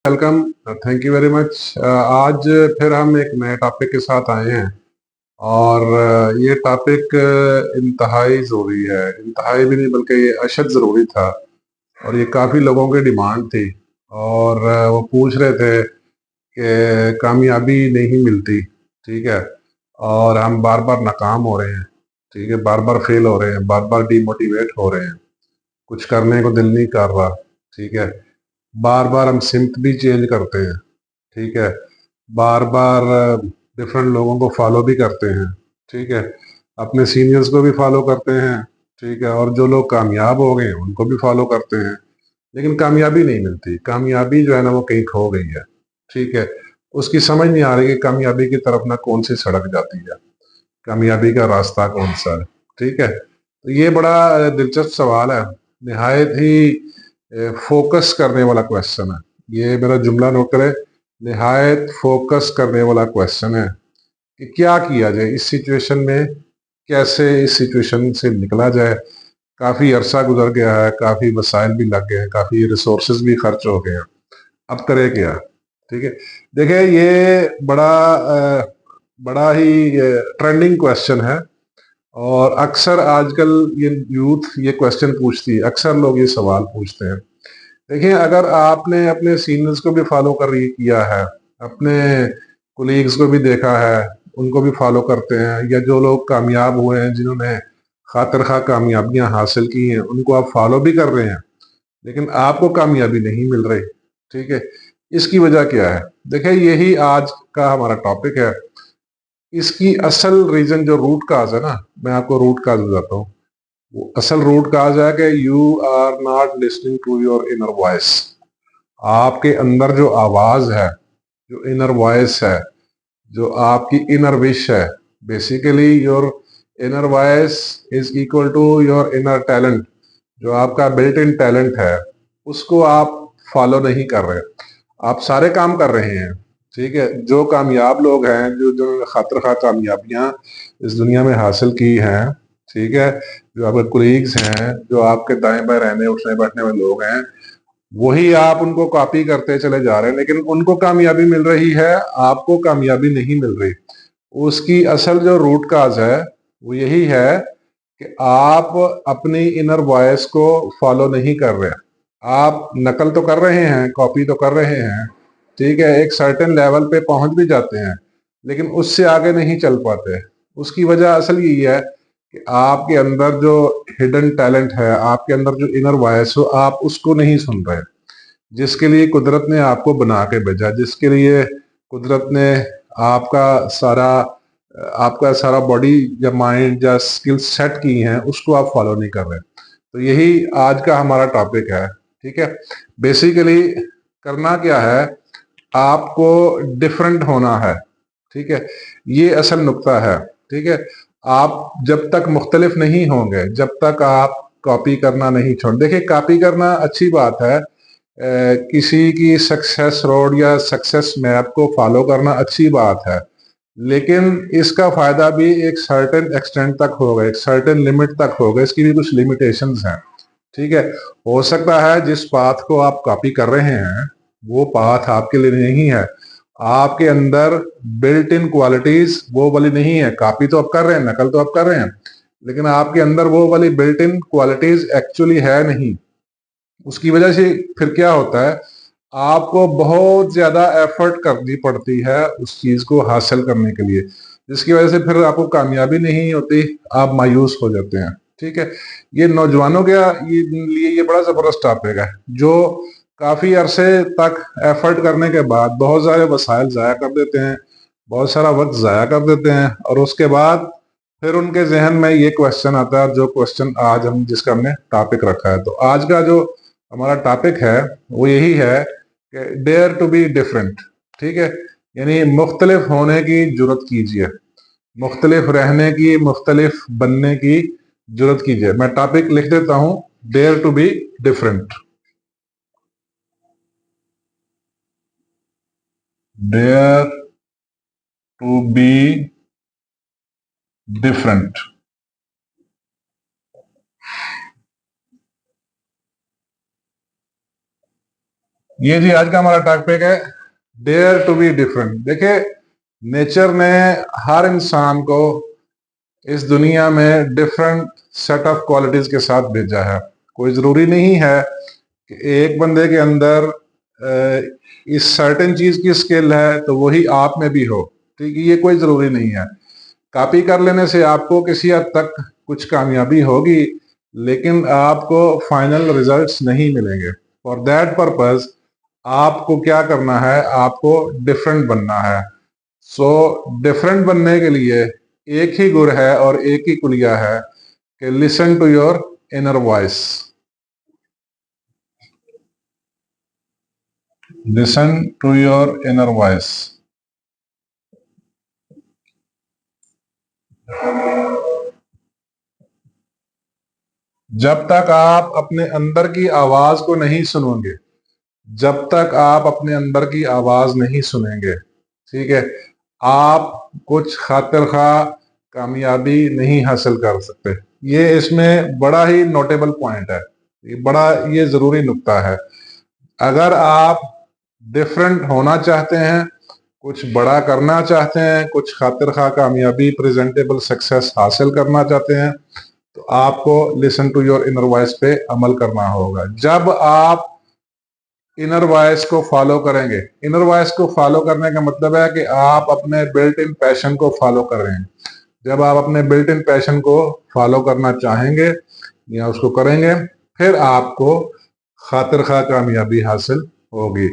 Welcome. Thank you very much. आज फिर हम एक नए टॉपिक के साथ आए हैं और ये टॉपिक इंतहाई ज़रूरी है। इंतहाई भी नहीं बल्कि ये अशद ज़रूरी था और ये काफ़ी लोगों की डिमांड थी और वो पूछ रहे थे कि कामयाबी नहीं मिलती, ठीक है, और हम बार बार नाकाम हो रहे हैं, ठीक है, बार बार फेल हो रहे हैं, बार बार डीमोटिवेट हो रहे हैं, कुछ करने को दिल नहीं कर रहा, ठीक है, बार बार हम सिम्त भी चेंज करते हैं, ठीक है, बार बार डिफरेंट लोगों को फॉलो भी करते हैं, ठीक है, अपने सीनियर्स को भी फॉलो करते हैं, ठीक है, और जो लोग कामयाब हो गए उनको भी फॉलो करते हैं, लेकिन कामयाबी नहीं मिलती। कामयाबी जो है ना वो कहीं खो गई है, ठीक है। उसकी समझ नहीं आ रही कि कामयाबी की तरफ ना कौन सी सड़क जाती है, कामयाबी का रास्ता कौन सा है, ठीक है। तो ये बड़ा दिलचस्प सवाल है, निहायत ही फोकस करने वाला क्वेश्चन है। ये मेरा जुमला नोट करें, निहायत फोकस करने वाला क्वेश्चन है कि क्या किया जाए इस सिचुएशन में, कैसे इस सिचुएशन से निकला जाए। काफ़ी अरसा गुजर गया है, काफ़ी वसाइल भी लग गए हैं, काफ़ी रिसोर्सेज भी खर्च हो गए हैं, अब करे क्या, ठीक है। देखिए ये बड़ा ही ट्रेंडिंग क्वेश्चन है और अक्सर आजकल ये यूथ ये क्वेश्चन पूछती है, अक्सर लोग ये सवाल पूछते हैं। देखिए अगर आपने अपने सीनियर्स को भी फॉलो किया है, अपने कोलीग्स को भी देखा है, उनको भी फॉलो करते हैं, या जो लोग कामयाब हुए हैं जिन्होंने खातिर खा कामयाबियां हासिल की हैं उनको आप फॉलो भी कर रहे हैं, लेकिन आपको कामयाबी नहीं मिल रही, ठीक है। इसकी वजह क्या है? देखिए यही आज का हमारा टॉपिक है। इसकी असल रीजन जो रूट काज है ना, मैं आपको रूट काज बताता हूँ। वो असल रूट काज है कि you are not listening to your inner voice. आपके अंदर जो आवाज है, जो इनर वॉइस है, जो आपकी इनर विश है, basically your inner voice is equal to your inner talent. जो आपका बिल्ट इन टैलेंट है उसको आप फॉलो नहीं कर रहे। आप सारे काम कर रहे हैं, ठीक है। जो कामयाब लोग हैं, जो जो खातिर खा कामयाबियां इस दुनिया में हासिल की हैं, ठीक है, जो आपके कुलीग्स हैं, जो आपके दाएं बाएं रहने उठने बैठने में लोग हैं, वही आप उनको कॉपी करते चले जा रहे हैं, लेकिन उनको कामयाबी मिल रही है, आपको कामयाबी नहीं मिल रही। उसकी असल जो रूट काज है वो यही है कि आप अपनी इनर वॉइस को फॉलो नहीं कर रहे। आप नकल तो कर रहे हैं, कॉपी तो कर रहे हैं, ठीक है, एक सर्टेन लेवल पे पहुंच भी जाते हैं, लेकिन उससे आगे नहीं चल पाते। उसकी वजह असल यही है कि आपके अंदर जो हिडन टैलेंट है, आपके अंदर जो इनर वॉइस हो, आप उसको नहीं सुन रहे, जिसके लिए कुदरत ने आपको बना के भेजा, जिसके लिए कुदरत ने आपका सारा आपका सारा बॉडी या माइंड या स्किल सेट की हैं, उसको आप फॉलो नहीं कर रहे। तो यही आज का हमारा टॉपिक है, ठीक है। बेसिकली करना क्या है, आपको डिफरेंट होना है, ठीक है। ये असल नुक्ता है, ठीक है। आप जब तक मुख्तलिफ नहीं होंगे, जब तक आप कॉपी करना नहीं छोड़। देखिए कॉपी करना अच्छी बात है, किसी की सक्सेस रोड या सक्सेस मैप को फॉलो करना अच्छी बात है, लेकिन इसका फायदा भी एक सर्टेन एक्सटेंट तक होगा, एक सर्टेन लिमिट तक होगा। इसकी भी कुछ लिमिटेशंस हैं, ठीक है। हो सकता है जिस पाथ को आप कॉपी कर रहे हैं वो पाथ आपके लिए नहीं है, आपके अंदर बिल्ट इन क्वालिटीज वो वाली नहीं है। कॉपी तो आप कर रहे हैं, नकल तो आप कर रहे हैं, लेकिन आपके अंदर वो वाली बिल्ट इन क्वालिटीज एक्चुअली है नहीं। उसकी वजह से फिर क्या होता है, आपको बहुत ज्यादा एफर्ट करनी पड़ती है उस चीज को हासिल करने के लिए, जिसकी वजह से फिर आपको कामयाबी नहीं होती, आप मायूस हो जाते हैं, ठीक है। ये नौजवानों के लिए ये बड़ा जबरदस्त टॉपिक है, जो काफी अरसे तक एफर्ट करने के बाद बहुत सारे वसाइल जाया कर देते हैं, बहुत सारा वक्त जाया कर देते हैं, और उसके बाद फिर उनके जहन में ये क्वेश्चन आता है, जो क्वेश्चन आज हम जिसका हमने टॉपिक रखा है। तो आज का जो हमारा टॉपिक है वो यही है कि डेयर टू बी डिफरेंट, ठीक है, यानी मुख्तलिफ होने की जुर्रत कीजिए, मुख्तलिफ रहने की, मुख्तलिफ बनने की जुर्रत कीजिए। मैं टॉपिक लिख देता हूं, dare to be different. Dare to be different. ये जी आज का हमारा टॉपिक है, डेयर टू बी डिफरेंट। देखिए, नेचर ने हर इंसान को इस दुनिया में डिफरेंट सेट ऑफ क्वालिटीज के साथ भेजा है। कोई जरूरी नहीं है कि एक बंदे के अंदर इस सर्टेन चीज की स्किल है तो वही आप में भी हो। ठीक है, ये कोई जरूरी नहीं है। कॉपी कर लेने से आपको किसी हद तक कुछ कामयाबी होगी, लेकिन आपको फाइनल रिजल्ट्स नहीं मिलेंगे। फॉर दैट पर्पज आपको क्या करना है, आपको डिफरेंट बनना है। सो डिफरेंट बनने के लिए एक ही गुर है और एक ही कुलिया है कि listen to your inner voice. Listen to your inner voice. जब तक आप अपने अंदर की आवाज को नहीं सुनोगे, जब तक आप अपने अंदर की आवाज नहीं सुनेंगे, ठीक है, आप कुछ खातिर खा कामयाबी नहीं हासिल कर सकते। ये इसमें बड़ा ही नोटेबल पॉइंट है, ये जरूरी नुक्ता है। अगर आप डिफरेंट होना चाहते हैं, कुछ बड़ा करना चाहते हैं, कुछ खातिर खा कामयाबी प्रेजेंटेबल सक्सेस हासिल करना चाहते हैं, तो आपको listen to your inner voice पे अमल करना होगा। जब आप इनर वॉइस को फॉलो करेंगे, इनर वॉइस को फॉलो करने का मतलब है कि आप अपने बिल्ट इन पैशन को फॉलो कर रहे हैं। जब आप अपने बिल्ट इन पैशन को फॉलो करना चाहेंगे या उसको करेंगे, फिर आपको खातिर खा कामयाबी हासिल होगी।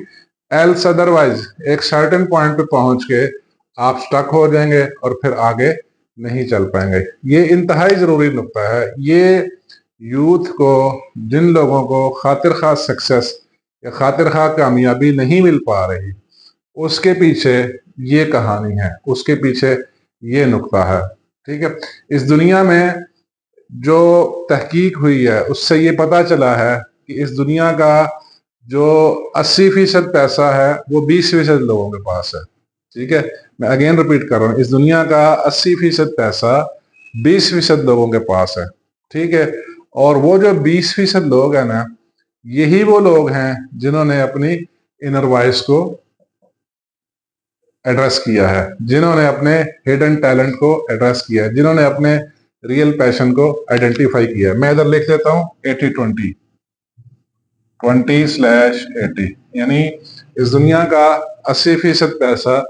एल्स अदरवाइज एक सर्टेन पॉइंट पे पहुंच के आप स्टक हो जाएंगे और फिर आगे नहीं चल पाएंगे। ये इंतहाई जरूरी नुक्ता है। ये यूथ को, जिन लोगों को खातिर खा सक्सेस या खातिर खा कामयाबी नहीं मिल पा रही, उसके पीछे ये कहानी है, उसके पीछे ये नुक्ता है। ठीक है, इस दुनिया में जो तहकीक हुई है उससे ये पता चला है कि इस दुनिया का जो 80% पैसा है वो 20% लोगों के पास है। ठीक है, मैं अगेन रिपीट कर रहा हूँ, इस दुनिया का 80% पैसा 20% लोगों के पास है। ठीक है, और वो जो 20% लोग हैं ना, यही वो लोग हैं जिन्होंने अपनी इनर वॉइस को एड्रेस किया है, जिन्होंने अपने हिडन टैलेंट को एड्रेस किया है, जिन्होंने अपने रियल पैशन को आइडेंटिफाई किया है। मैं इधर लिख देता हूं 80-20, 20/80, यानी इस दुनिया का 80% पैसा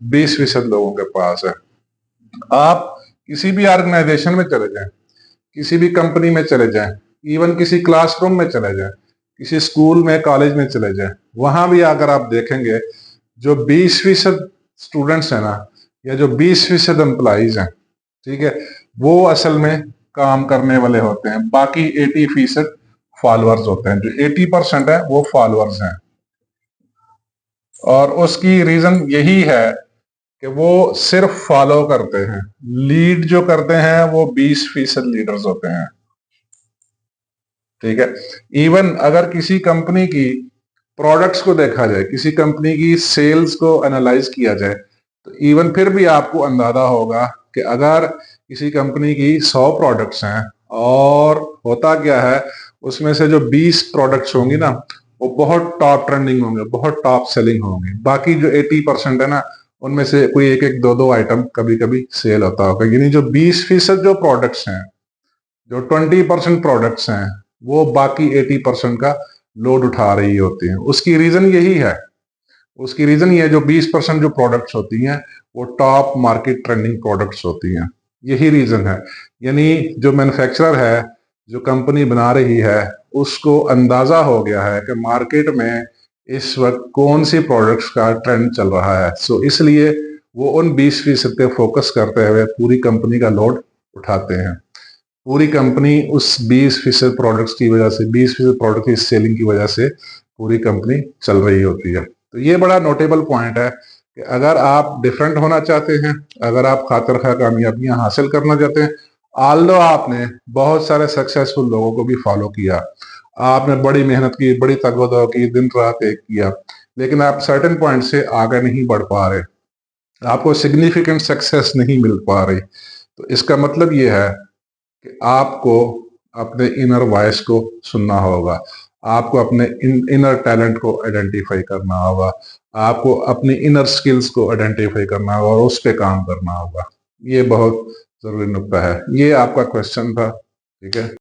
20% लोगों के पास है। आप किसी भी ऑर्गेनाइजेशन में चले जाएं, किसी भी कंपनी में चले जाएं, इवन किसी क्लासरूम में चले जाएं, किसी स्कूल में कॉलेज में चले जाएं, वहां भी अगर आप देखेंगे जो 20% स्टूडेंट्स हैं ना, या जो 20% एम्प्लॉइज हैं, ठीक है, वो असल में काम करने वाले होते हैं। बाकी 80% फॉलोअर्स होते हैं। जो 80% है वो फॉलोअर्स हैं, और उसकी रीजन यही है कि वो सिर्फ फॉलो करते हैं। लीड जो करते हैं वो 20% लीडर्स होते हैं। ठीक है, इवन अगर किसी कंपनी की प्रोडक्ट्स को देखा जाए, किसी कंपनी की सेल्स को एनालाइज किया जाए, तो इवन फिर भी आपको अंदाजा होगा कि अगर किसी कंपनी की 100 प्रोडक्ट्स हैं और होता क्या है, उसमें से जो 20 प्रोडक्ट्स होंगी ना, वो बहुत टॉप ट्रेंडिंग होंगे, बहुत टॉप सेलिंग होंगे। बाकी जो 80% है ना, उनमें से कोई एक एक दो दो आइटम कभी कभी सेल होता होगा। यानी जो 20% जो प्रोडक्ट्स हैं, जो 20% प्रोडक्ट्स हैं, वो बाकी 80% का लोड उठा रही होती हैं। उसकी रीजन यही है, उसकी रीजन ये है, जो 20% जो प्रोडक्ट्स होती हैं वो टॉप मार्केट ट्रेंडिंग प्रोडक्ट्स होती हैं। यही रीजन है। यानी जो मैन्युफैक्चरर है, जो कंपनी बना रही है, उसको अंदाजा हो गया है कि मार्केट में इस वक्त कौन सी प्रोडक्ट्स का ट्रेंड चल रहा है। सो इसलिए वो उन 20% पे फोकस करते हुए पूरी कंपनी का लोड उठाते हैं। पूरी कंपनी उस 20% प्रोडक्ट्स की वजह से, 20% प्रोडक्ट की सेलिंग की वजह से पूरी कंपनी चल रही होती है। तो ये बड़ा नोटेबल पॉइंट है कि अगर आप डिफरेंट होना चाहते हैं, अगर आप खातिर खा कामयाबियां हासिल करना चाहते हैं, आल्दो आपने बहुत सारे सक्सेसफुल लोगों को भी फॉलो किया, आपने बड़ी मेहनत की, बड़ी तगदो की, दिन रात एक किया, लेकिन आप सर्टेन पॉइंट से आगे नहीं बढ़ पा रहे, आपको सिग्निफिकेंट सक्सेस नहीं मिल पा रही, तो इसका मतलब ये है कि आपको अपने इनर वॉइस को सुनना होगा। आपको अपने इनर टैलेंट को आइडेंटिफाई करना होगा, आपको अपनी इनर स्किल्स को आइडेंटिफाई करना होगा और उस पे काम करना होगा। ये बहुत जरूरी नुक्ता है। ये आपका क्वेश्चन था, ठीक है।